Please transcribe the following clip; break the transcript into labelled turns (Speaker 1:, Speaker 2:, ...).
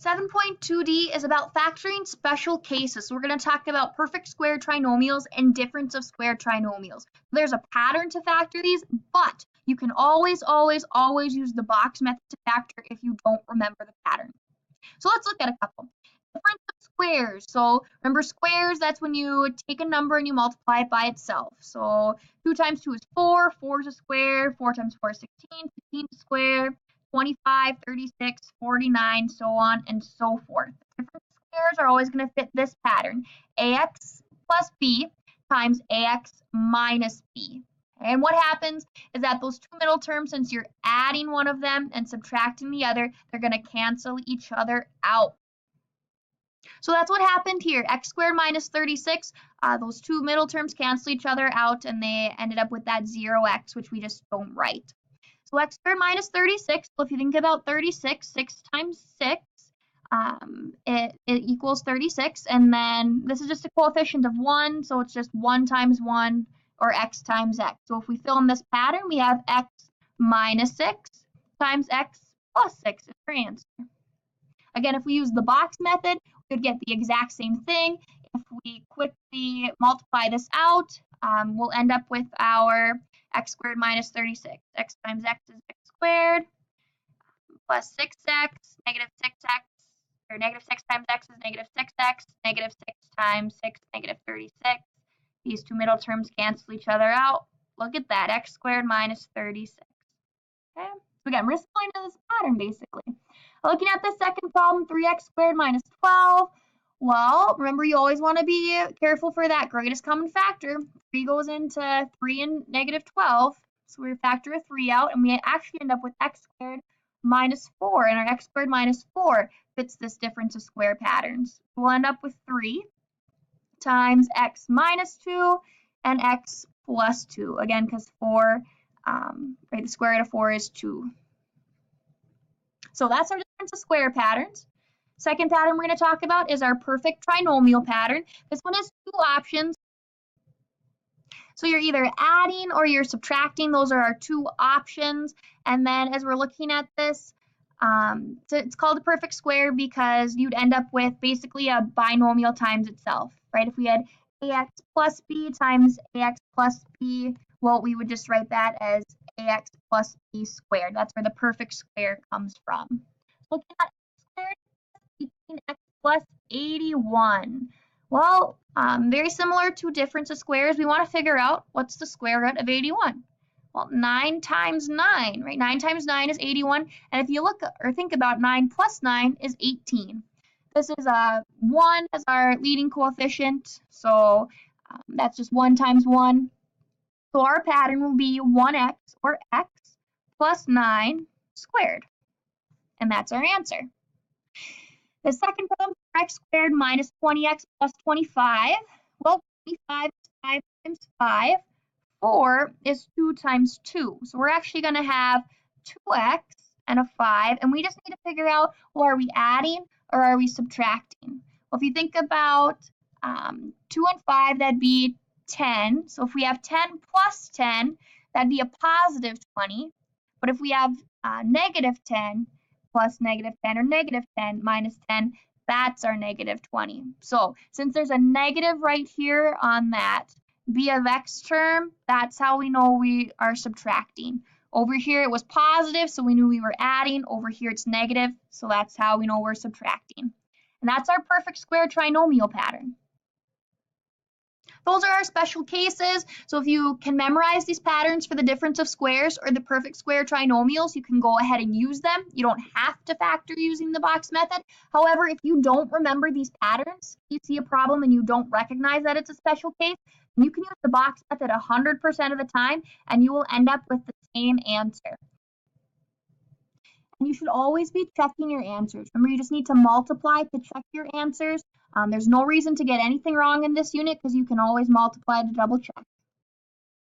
Speaker 1: 7.2d is about factoring special cases. So we're going to talk about perfect square trinomials and difference of square trinomials. There's a pattern to factor these, but you can always use the box method to factor if you don't remember the pattern. So let's look at a couple. Difference of squares. So remember squares, that's when you take a number and you multiply it by itself. So 2 times 2 is 4, 4 is a square, 4 times 4 is 16, 16 is a square, 25, 36, 49, so on and so forth. Different squares are always going to fit this pattern. Ax plus b times ax minus b. And what happens is that those two middle terms, since you're adding one of them and subtracting the other, they're going to cancel each other out. So that's what happened here. X squared minus 36, those two middle terms cancel each other out, and they ended up with that 0x, which we just don't write. So x squared minus 36, well, if you think about 36, 6 times 6, it equals 36, and then this is just a coefficient of 1, so it's just 1 times 1, or x times x. So if we fill in this pattern, we have x minus 6 times x plus 6 is our answer. Again, if we use the box method, we would get the exact same thing. If we quickly multiply this out, we'll end up with our x squared minus 36. X times x is x squared plus 6x, negative 6x, or negative 6 times x is negative 6x, negative 6 times 6, negative 36. These two middle terms cancel each other out. Look at that, x squared minus 36. Okay, so again, we're just going to this pattern basically. Looking at the second problem, 3x squared minus 12. Well, remember you always want to be careful for that greatest common factor. 3 goes into 3 and negative 12. So we factor a 3 out, and we actually end up with x squared minus 4. And our x squared minus 4 fits this difference of square patterns. We'll end up with 3 times x minus 2 and x plus 2. Again, because 4, right, the square root of 4 is 2. So that's our difference of square patterns. Second pattern we're going to talk about is our perfect trinomial pattern. This one has two options. So you're either adding or you're subtracting. Those are our two options. And then as we're looking at this, so it's called a perfect square because you'd end up with basically a binomial times itself, right? If we had ax plus b times ax plus b, well, we would just write that as ax plus b squared. That's where the perfect square comes from. Looking at x squared, 18x plus 81. Well, very similar to difference of squares. We want to figure out what's the square root of 81. Well, 9 times 9, right? 9 times 9 is 81. And if you look or think about 9 plus 9 is 18. This is 1 as our leading coefficient. So that's just 1 times 1. So our pattern will be 1x, or x, plus 9 squared. And that's our answer. The second problem, x squared minus 20x plus 25. Well, 25 is 5 times 5. 4 is 2 times 2. So we're actually going to have 2x and a 5. And we just need to figure out, well, are we adding or are we subtracting? Well, if you think about 2 and 5, that'd be 10. So if we have 10 plus 10, that'd be a positive 20. But if we have negative 10 plus negative 10 or negative 10 minus 10, that's our negative 20. So since there's a negative right here on that b of x term, that's how we know we are subtracting. Over here it was positive, so we knew we were adding. Over here it's negative, so that's how we know we're subtracting. And that's our perfect square trinomial pattern. Those are our special cases. So if you can memorize these patterns for the difference of squares or the perfect square trinomials, you can go ahead and use them. You don't have to factor using the box method. However, if you don't remember these patterns, you see a problem and you don't recognize that it's a special case, you can use the box method 100% of the time and you will end up with the same answer. And you should always be checking your answers. Remember, you just need to multiply to check your answers. There's no reason to get anything wrong in this unit because you can always multiply to double check.